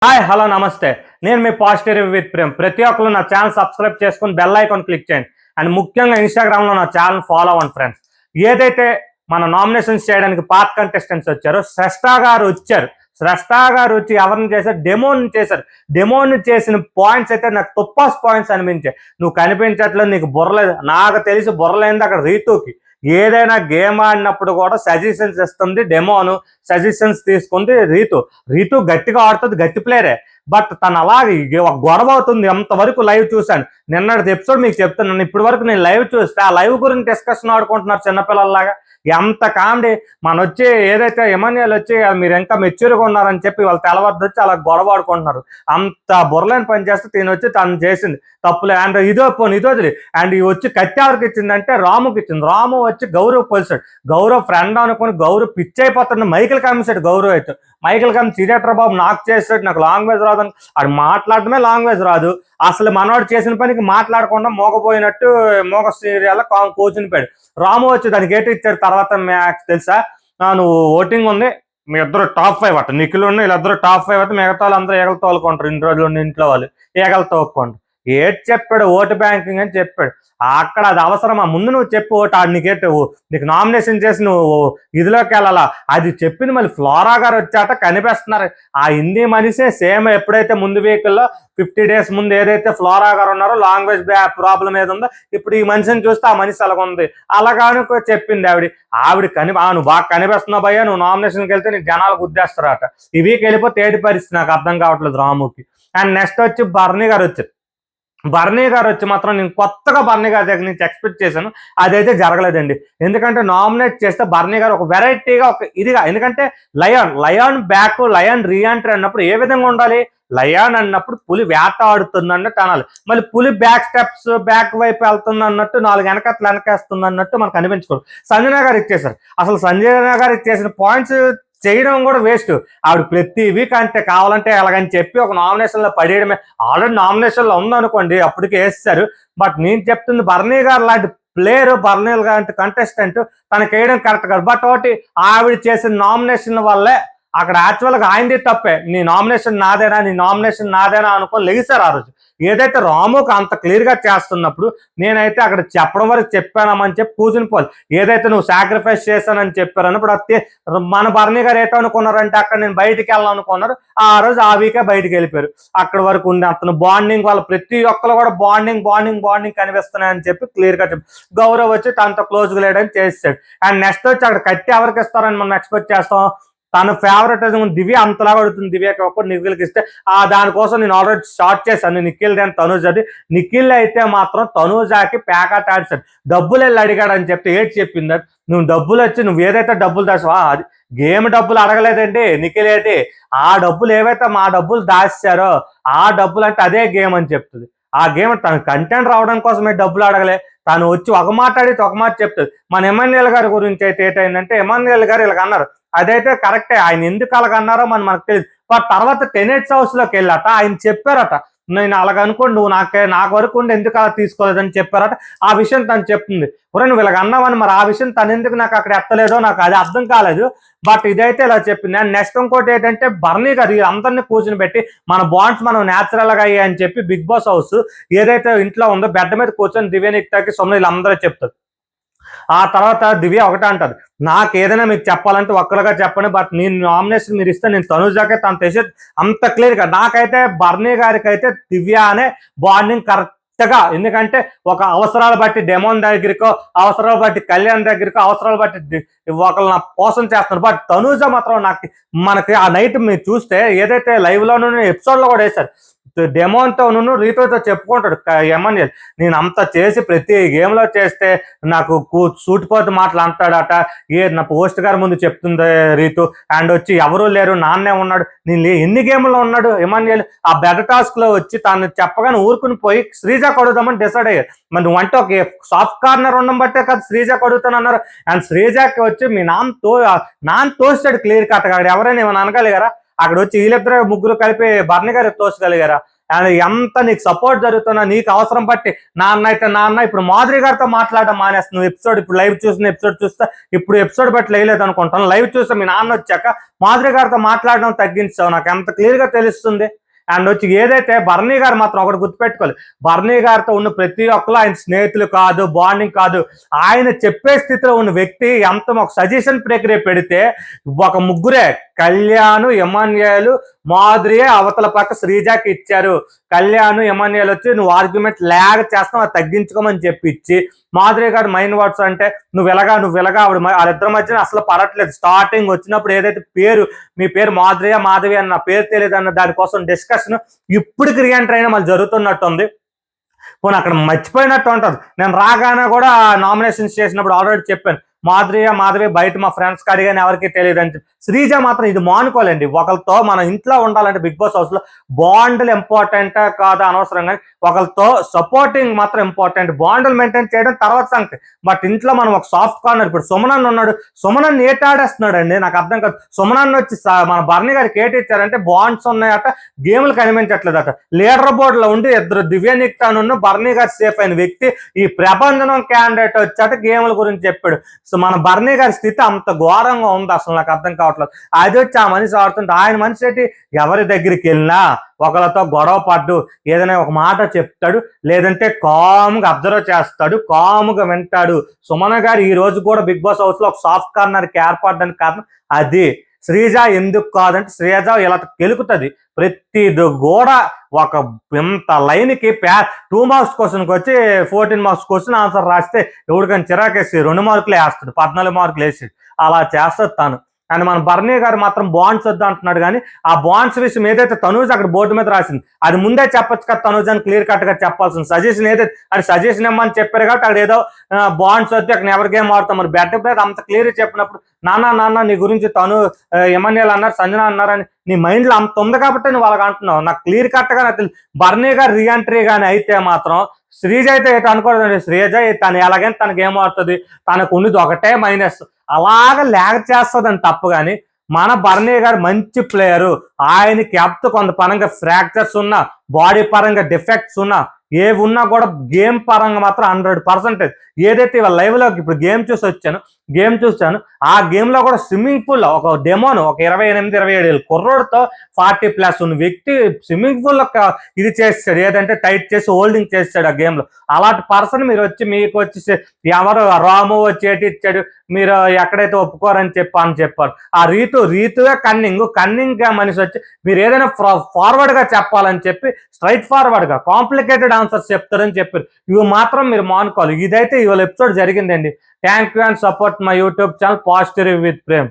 Hi hello నమస్తే. నేను మీ positive review with Prem. ప్రతి ఒక్కరు నా ఛానల్ సబ్స్క్రైబ్ చేసుకుని బెల్ ఐకాన్ క్లిక్ చేయండి. అండ్ ముఖ్యంగా ఇన్స్టాగ్రామ్లో నా ఛానల్ ఫాలో అవ్వండి ఫ్రెండ్స్. ఏదైతే మన నామినేషన్స్ చేయడానికి పాత కంటెస్టెంట్స్ వచ్చారో స్రష్టా గారు వచ్చి ఎవరిని చేశారు? డెమోని చేశారు. డెమోని చేసిన పాయింట్స్ అయితే నాకు తుప్పాస్ పాయింట్స్ అనిపించాయి. నువ్వు కనిపించట్లేదు, నీకు బుర్రలేదు. నాకు తెలిసి బుర్రలేంది అక్కడ రీతూకి. ఏదైనా గేమ్ ఆడినప్పుడు కూడా సజెషన్స్ ఇస్తుంది డెమోను, సజెషన్స్ తీసుకుంది రీతు గట్టిగా ఆడుతుంది, గట్టి ప్లేయరే. బట్ తను అలాగే ఒక గొడవ అవుతుంది. ఎంతవరకు లైవ్ చూశాను, నిన్నటి ఎపిసోడ్ మీకు చెప్తున్నాను. ఇప్పటి వరకు నేను లైవ్ చూస్తే ఆ లైవ్ గురించి డిస్కషన్ ఆడుకుంటున్నారు చిన్నపిల్లల్లాగా. ఎంత కామెడీ. వచ్చి ఏదైతే ఎమాన్యుయల్ వచ్చి మీరు ఇంకా మెచ్యూర్గా ఉన్నారని చెప్పి వాళ్ళు తెలవద్దు వచ్చి అలా గొడవ ఆడుకుంటున్నారు. అంత బుర్రలేని పని చేస్తే తిని వచ్చి తను చేసింది తప్పులే. అండ్ ఇదో వదిలి అండ్ వచ్చి కత్తి ఎవరికి ఇచ్చిందంటే రాముకి ఇచ్చింది. రాము వచ్చి గౌరవ్ పోలిసాడు. గౌరవ్ ఫ్రెండ్ అనుకుని గౌరవ్ పిచ్చి అయిపోతుంది. మైకిల్ కమిసాడు గౌరవ్ అయితే. మైకిల్ కమ్ థియేటర్ బాబు నాకు చేస్తాడు, నాకు లాంగ్వేజ్ రాదు అని. అది మాట్లాడటమే లాంగ్వేజ్ రాదు. అసలు మనవాడు చేసిన పనికి మాట్లాడకుండా మోగపోయినట్టు మోగ సీరియల్ కూర్చుని పోయాడు. రాము వచ్చి దానికి ఏటి ఇచ్చాడు తర్వాత మ్యాక్స్ తెలుసా? నువ్వు ఓటింగ్ ఉంది, మీ ఇద్దరు టాప్ 5 అట్ట నిఖిల్ ఉన్న వీళ్ళిద్దరు టాప్ 5 అయితే మిగతా వాళ్ళు అందరూ ఏగలు తోలుకుంటారు. ఇన్ని రోజులు ఉన్న ఇంట్లో వాళ్ళు ఏగలు తోలుకుంటారు. ఏటి చెప్పాడు? ఓటు బ్యాంకింగ్ అని చెప్పాడు. అక్కడ అది అవసరమా? ముందు నువ్వు చెప్పు ఓటు ఆడు నీకు నామినేషన్ చేసి నువ్వు ఇదిలోకి వెళ్ళాలా? అది చెప్పింది మళ్ళీ ఫ్లోరా గారు వచ్చాట కనిపిస్తున్నారు. ఆ హిందీ మనిషే సేమ్ ఎప్పుడైతే ముందు వీకుల్లో 50 days ముందు ఏదైతే ఫ్లోరా గారు ఉన్నారో లాంగ్వేజ్ ప్రాబ్లం ఏది ఉందో ఇప్పుడు ఈ మనిషిని చూస్తే ఆ మనిషి అలాగ ఉంది. అలాగాను చెప్పింది ఆవిడ నువ్వు బాగా కనిపిస్తున్నావు భయ్యా, నువ్వు నామినేషన్కి వెళ్తే నీకు జనాలు గుద్దేస్తారట. ఈ వీక్ వెళ్ళిపోతే ఏటి పరిస్థితి నాకు అర్థం కావట్లేదు రాముకి. అండ్ నెక్స్ట్ వచ్చి బర్నీ గారు వచ్చి మాత్రం నేను కొత్తగా బర్నీ గారి దగ్గర నుంచి ఎక్స్పెక్ట్ చేశాను. అదైతే జరగలేదండి. ఎందుకంటే నామినేట్ చేస్తే బర్నీ గారు ఒక వెరైటీగా ఒక ఇదిగా, ఎందుకంటే లయాన్ బ్యాక్ లయాన్ రీఎంట్రీ అన్నప్పుడు ఏ విధంగా ఉండాలి? లయాన్ అన్నప్పుడు పులి వేట ఆడుతుంది అన్నట్టు అనాలి. మళ్ళీ పులి బ్యాక్ వైపు వెళ్తుంది అన్నట్టు 4 వెనకేస్తుంది అన్నట్టు మనకు అనిపించుకోరు. సంజన గారు ఇచ్చేసారు. అసలు సంజన గారు ఇచ్చేసిన పాయింట్స్ చేయడం కూడా వేస్ట్. ఆవిడ ప్రతి వీక్ అంటే కావాలంటే అలాగని చెప్పి ఒక నామినేషన్లో పడేయడమే. ఆల్రెడీ నామినేషన్లో ఉందనుకోండి, అప్పటికే వేస్తారు. బట్ నేను చెప్తుంది బర్నీ గారు లాంటి ప్లేయర్, బర్నీ లాంటి కంటెస్టెంట్ తనకి వేయడం కరెక్ట్ కాదు. బట్ ఒకటి ఆవిడ చేసిన నామినేషన్ వల్లే అక్కడ యాక్చువల్గా ఆయనది తప్పే. నీ నామినేషన్ నాదేనా అనుకొని లెగిసారు ఆ రోజు. ఏదైతే రాముకు అంత క్లియర్గా చేస్తున్నప్పుడు నేనైతే అక్కడ చెప్పడం వరకు చెప్పానమని చెప్పి కూర్చుని పోవాలి. ఏదైతే నువ్వు సాక్రిఫైస్ చేశానని చెప్పారన్నప్పుడు మన బర్నీ గారు ఏటో అనుకున్నారంటే అక్కడ నేను బయటికి వెళ్ళాలనుకున్నారు. ఆ రోజు ఆ వీకే బయటికి వెళ్ళిపోయారు. అక్కడ వరకు ఉండే అతను బాండింగ్ వాళ్ళు ప్రతి ఒక్కరు కూడా బాండింగ్ కనిపిస్తున్నాయని చెప్పి క్లియర్గా చెప్పి గౌరవ్ వచ్చి తనతో క్లోజ్గా లేడని చేసాడు. అండ్ నెక్స్ట్ వచ్చి అక్కడ కట్టి ఎవరికి ఇస్తారని మనం ఎక్స్పెక్ట్ చేస్తాం? తన ఫేవరెట్ దివ్య అంతలాగా అడుగుతుంది. దివ్యకి ఒక్కటి నిఖిల్కి ఇస్తే దానికోసం నేను ఆల్రెడీ స్టార్ట్ చేశాను. నిఖిల్ దాని తనూజ్ అది. నిఖిల్ అయితే మాత్రం తనూజాకి ప్యాకెట్ ఆడిసాడు. డబ్బులు వెళ్ళి అడిగాడు అని చెప్తే ఏటి చెప్పింది? నువ్వు డబ్బులు వచ్చి నువ్వు ఏదైతే డబ్బులు దాచావా అది గేమ్ డబ్బులు అడగలేదండి నిఖిల్. ఏంటి ఆ డబ్బులు ఏవైతే మా డబ్బులు దాచారో ఆ డబ్బులు అంటే అదే గేమ్ అని చెప్తుంది. ఆ గేమ్ తన కంటెంట్ రావడం కోసమే డబ్బులు అడగలే. తను వచ్చి ఒక మాట అడిగితే ఒక మాట చెప్తుంది. మన ఎమాన్యుయల్ గారి గురించి అయితే ఏంటైందంటే ఎమాన్యుయల్ గారు ఇలాగ అన్నారు. అదైతే కరెక్టే. ఆయన ఎందుకు అలాగన్నారో మనకు తెలియదు. బట్ తర్వాత టెనెట్స్ హౌస్లోకి వెళ్ళాట ఆయన చెప్పారట, నేను అలాగనుకోండి నువ్వు నాకు వరకు ఉండి ఎందుకు అలా తీసుకోలేదని చెప్పారట. ఆ విషయం తను చెప్తుంది. నువ్వు ఇలాగ అన్నావని మరి ఆ విషయం తను ఎందుకు నాకు అక్కడ ఎత్తలేదో నాకు అది అర్థం కాలేదు. బట్ ఇదైతే ఇలా చెప్పింది. అండ్ నెక్స్ట్ ఇంకోటి ఏంటంటే బర్నీ గారు అందరినీ కూర్చుని పెట్టి మన బాండ్స్ మనం న్యాచురల్గా అయ్యాయి అని చెప్పి బిగ్ బాస్ హౌస్ ఏదైతే ఇంట్లో ఉందో బెడ్ మీద కూర్చొని దివ్యనిక్తాకి సొమ్ము వీళ్ళందరూ చెప్తారు. ఆ తర్వాత దివ్య ఒకటే అంటది, నాకు ఏదైనా మీకు చెప్పాలంటే ఒక్కరుగా చెప్పండి, బట్ నేను నామినేషన్ మీరు ఇస్తే నేను తనుజాకే తను తెసి అంత క్లియర్గా. నాకైతే బర్నీ గారికి అయితే దివ్య అనే బాండింగ్ కరెక్ట్గా. ఎందుకంటే ఒక అవసరాలు బట్టి డెమోన్ దగ్గరికో, అవసరాలు బట్టి కళ్యాణ్ దగ్గరికో, అవసరాలు బట్టి ఒకళ్ళు నా కోసం చేస్తున్నారు. బట్ తనుజ మాత్రం మనకి ఆ నైట్ మీరు చూస్తే ఏదైతే లైవ్లోనూ ఎపిసోడ్లో కూడా వేశారు. డెమోన్తో రీతోతో చెప్పుకుంటాడు ఎమాన్యుయల్, నేను అంత చేసి ప్రతి గేమ్లో చేస్తే నాకు సూటిపోతు మాటలు అంటాడట. నా పోస్ట్ గారి ముందు చెప్తుంది రీతు. అండ్ వచ్చి ఎవరూ లేరు, నాన్నే ఉన్నాడు. నేను ఎన్ని గేమ్లో ఉన్నాడు ఎమాన్యుయల్? ఆ బెడ్ టాస్క్లో వచ్చి తను చెప్పగానే ఊరుకుని పోయి శ్రీజాకి అడుగుదామని డిసైడ్ అయ్యారు. మరి నువ్వంటే ఒక సాఫ్ట్ కార్నర్ ఉండడం బట్టే కదా శ్రీజాకి అడుగుతానన్నారు. అండ్ శ్రీజాకి వచ్చి మీ నాన్న తోస్తాడు క్లియర్ కట్గా. ఎవరైనా ఏమైనా అనగలిగారా? అక్కడ వచ్చి వీళ్ళిద్దరు ముగ్గురు కలిపి బర్నీ గారు తోసగలిగారా? అండ్ ఎంత నీకు సపోర్ట్ జరుగుతున్నా నీకు అవసరం బట్టి నాన్న అయితే నాన్న ఇప్పుడు మాధురి గారితో మాట్లాడడం మానేస్తుంది. నువ్వు ఎపిసోడ్ ఇప్పుడు లైవ్ చూసిన ఎపిసోడ్ చూస్తే ఇప్పుడు ఎపిసోడ్ బట్టి వేయలేదు అనుకుంటాను. లైవ్ చూస్తే మీ నాన్న వచ్చాక మాధురి గారితో మాట్లాడడం తగ్గించావు. నాకు ఎంత క్లియర్ గా తెలుస్తుంది. అండ్ వచ్చి ఏదైతే బర్నీ గారు మాత్రం ఒకటి గుర్తుపెట్టుకోవాలి, బర్నీ గారితో ఉన్న ప్రతి ఒక్కరు ఆయన స్నేహితులు కాదు, బాండింగ్ కాదు, ఆయన చెప్పే స్థితిలో ఉన్న వ్యక్తి ఎంత ఒక సజెషన్ ప్రక్రియ పెడితే ఒక ముగ్గురే కళ్యాణ్, ఎమాన్యుయల్, మాధురి అవతల పక్క శ్రీజాకి ఇచ్చారు. కళ్యాణ్, ఎమాన్యుయల్ వచ్చి నువ్వు ఆర్గ్యుమెంట్ లేక చేస్తావు అది తగ్గించుకోమని చెప్పి ఇచ్చి, మాధురి గారు మైండ్ వర్డ్స్ అంటే నువ్వు ఇలాగా ఆవిడ వాళ్ళిద్దరి మధ్యన అసలు పడట్లేదు. స్టార్టింగ్ వచ్చినప్పుడు ఏదైతే మీ పేరు మాధవి అని నా పేరు తెలియదు అన్న దానికోసం డిస్కషన్ ఇప్పటికి రీఎంటర్ అయినా మళ్ళీ జరుగుతున్నట్టుంది. పోనీ అక్కడ మర్చిపోయినట్టు ఉంటుంది. నేను రాగానే కూడా నామినేషన్స్ చేసినప్పుడు ఆల్రెడీ చెప్పాను, మాధవి బయట మా ఫ్రెండ్స్ కాడి కానీ ఎవరికి తెలియదు అని. శ్రీజ మాత్రం ఇది మానుకోలేండి. ఒకరితో మన ఇంట్లో ఉండాలంటే బిగ్ బాస్ హౌస్ లో బాండ్లు ఇంపార్టెంట్ కాదు అనవసరం, కానీ ఒకరితో సపోర్టింగ్ మాత్రం ఇంపార్టెంట్. బాండ్లు మెయింటైన్ చేయడం తర్వాత సంగతి. బట్ ఇంట్లో మనం ఒక సాఫ్ట్ కార్నర్, ఇప్పుడు సుమనన్ ఉన్నాడు, సుమనన్ ఏటాడేస్తున్నాడు అండి, నాకు అర్థం కాదు. సుమనన్ వచ్చి మన బర్నీ గారికి ఏటిచ్చారంటే బాండ్స్ ఉన్నాయట, గేమ్లు కనిపించట్లేదట. లీడర్ బోర్డులో ఉండి ఇద్దరు దివ్యనిక్తాను బర్నీ గారు సేఫ్ అయిన వ్యక్తి ఈ ప్రభంజనం క్యాండిడేట్ వచ్చాట గేమ్ల గురించి చెప్పాడు. సో మన బర్నీ గారి స్థితి అంత ఘోరంగా ఉంది, అసలు నాకు అర్థం కావట్లేదు. అది వచ్చి ఆ మనిషి ఆడుతుంటే ఆయన మనిషి ఏంటి, ఎవరి దగ్గరికి వెళ్ళినా ఒకరితో గొడవ పడ్డు ఏదైనా ఒక మాట చెప్తాడు, లేదంటే కామ్గా అబ్జర్వ్ చేస్తాడు, కామ్గా వింటాడు. సుమన గారు ఈ రోజు కూడా బిగ్ బాస్ హౌస్ లో ఒక సాఫ్ట్ కార్నర్కి ఏర్పడడానికి కారణం అది. శ్రీజ ఎందుకు కాదంటే శ్రీజ ఇలా గెలుకుతుంది ప్రతిది కూడా. ఒక ఇంత లైన్కి 2 మార్క్స్ క్వశ్చన్కి వచ్చి 14 మార్క్స్ క్వశ్చన్ ఆన్సర్ రాస్తే ఎవరికైనా చిరాకేసి 2 మార్కులు వేస్తాడు, 14 మార్కులు వేసి అలా చేస్తుంది తాను. అండ్ మన బర్నీ గారు మాత్రం బాండ్స్ వద్దు అంటున్నాడు, కానీ ఆ బాండ్స్ విషయం ఏదైతే తనూజ్ అక్కడ బోర్డు మీద రాసింది అది ముందే చెప్పొచ్చు కదా, తనూజ్ అని క్లియర్ కట్ గా చెప్పాల్సింది. సజెషన్ ఏదైతే అది సజెషన్ ఇమ్మని చెప్పారు కాబట్టి అక్కడ ఏదో బాండ్స్ వద్దు అక్కడ ఎవరి గేమ్ ఆడతాం, మరి బెడ్ మీద అంత క్లియర్ చెప్పినప్పుడు నాన్న నీ గురించి తను ఎమ్మెల్యేలు అన్నారు, సంజన అన్నారని నీ మైండ్ లో అంత ఉంది కాబట్టి నువ్వు వాళ్ళకి అంటున్నావు. నాకు క్లియర్ కట్ గా నాకు బర్నీ గారు రీఎంట్రీ కానీ అయితే మాత్రం శ్రీజ అయితే అనుకోలేదండి. శ్రీజ తను ఎలాగైనా తనకి ఏం ఆడుతుంది, తనకు ఉన్నది ఒకటే మైనస్, అలాగ లేక చేస్తుందని తప్పు. కానీ మన బర్నీ గారు మంచి ప్లేయరు, ఆయనకి అప్తు కొంత పరంగా ఫ్రాక్చర్స్ ఉన్నా, బాడీ పరంగా డిఫెక్ట్స్ ఉన్నా, ఏవి ఉన్నా కూడా గేమ్ పరంగా మాత్రం 100%. ఏదైతే ఇవాళ లైవ్ లో ఇప్పుడు గేమ్ చూసాను ఆ గేమ్ లో కూడా స్విమ్మింగ్ పూల్ ఒక డెమోను ఒక 28-27 ఏళ్ళ కుర్రోడితో 40+ ఉన్న వ్యక్తి స్విమ్మింగ్ పూల్ ఇది చేస్తాడు, ఏదంటే టైట్ చేసి హోల్డింగ్ చేస్తాడు ఆ గేమ్ లో. అలాంటి పర్సన్ మీరు వచ్చి మీకు వచ్చి ఎవరు రాము వచ్చి ఏటి ఇచ్చాడు మీరు ఎక్కడైతే ఒప్పుకోరని చెప్పారు. ఆ రీతుగా కన్నింగ్ మనిషి వచ్చి మీరు ఏదైనా ఫార్వర్డ్ గా చెప్పాలని చెప్పి స్ట్రైట్ ఫార్వర్డ్ గా కాంప్లికేటెడ్ ఆన్సర్స్ చెప్తారని చెప్పారు. ఇవి మాత్రం మీరు మానుకోవాలి. ఇదైతే ఇవాళ ఎపిసోడ్ జరిగిందండి. Thank you and support my YouTube channel positive with Prem.